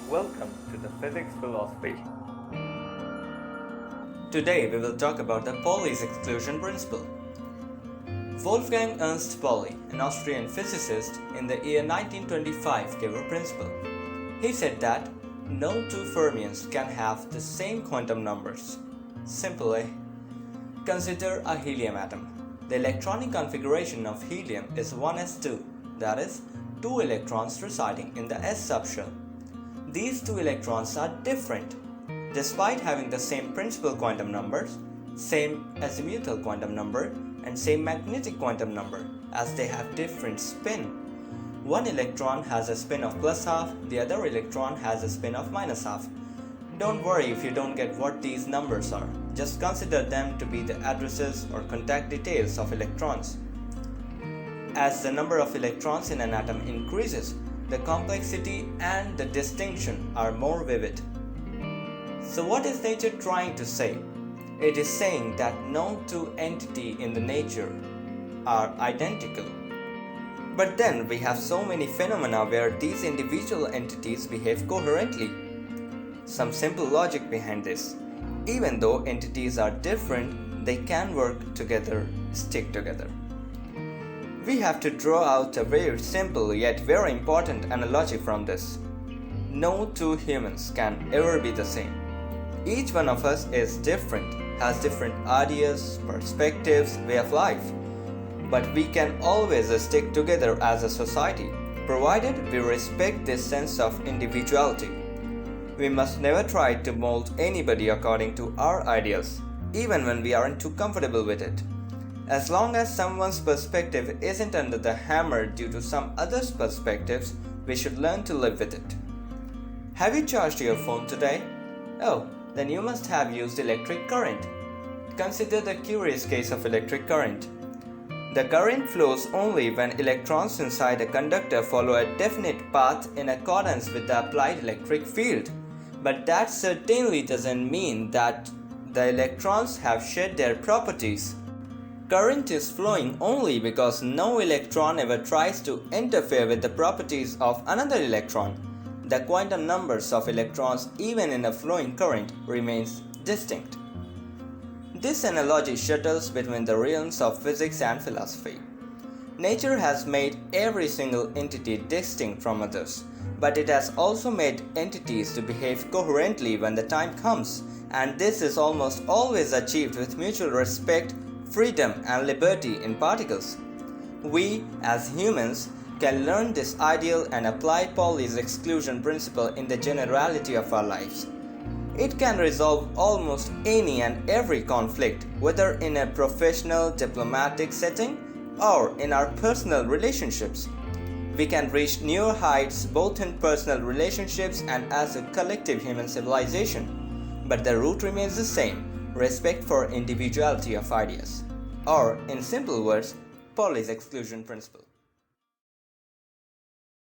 Welcome to the Physics Philosophy. Today we will talk about the Pauli's exclusion principle. Wolfgang Ernst Pauli, an Austrian physicist, in the year 1925 gave a principle. He said that no two fermions can have the same quantum numbers. Simply, consider a helium atom. The electronic configuration of helium is 1s2, that is, 2 electrons residing in the s subshell. These two electrons are different, despite having the same principal quantum numbers, same azimuthal quantum number, and same magnetic quantum number, as they have different spin. One electron has a spin of plus half, the other electron has a spin of minus half. Don't worry if you don't get what these numbers are, just consider them to be the addresses or contact details of electrons. As the number of electrons in an atom increases, the complexity and the distinction are more vivid. So what is nature trying to say? It is saying that no two entities in the nature are identical. But then we have so many phenomena where these individual entities behave coherently. Some simple logic behind this. Even though entities are different, they can work together, stick together. We have to draw out a very simple yet very important analogy from this. No two humans can ever be the same. Each one of us is different, has different ideas, perspectives, way of life. But we can always stick together as a society, provided we respect this sense of individuality. We must never try to mold anybody according to our ideas, even when we aren't too comfortable with it. As long as someone's perspective isn't under the hammer due to some other's perspectives, we should learn to live with it. Have you charged your phone today? Oh, then you must have used electric current. Consider the curious case of electric current. The current flows only when electrons inside a conductor follow a definite path in accordance with the applied electric field. But that certainly doesn't mean that the electrons have shed their properties. Current is flowing only because no electron ever tries to interfere with the properties of another electron. The quantum numbers of electrons even in a flowing current remains distinct. This analogy shuttles between the realms of physics and philosophy. Nature has made every single entity distinct from others, but it has also made entities to behave coherently when the time comes, and this is almost always achieved with mutual respect, freedom and liberty in particles. We, as humans, can learn this ideal and apply Pauli's exclusion principle in the generality of our lives. It can resolve almost any and every conflict, whether in a professional, diplomatic setting or in our personal relationships. We can reach new heights both in personal relationships and as a collective human civilization. But the root remains the same: respect for individuality of ideas. Or, in simple words, Pauli's exclusion principle.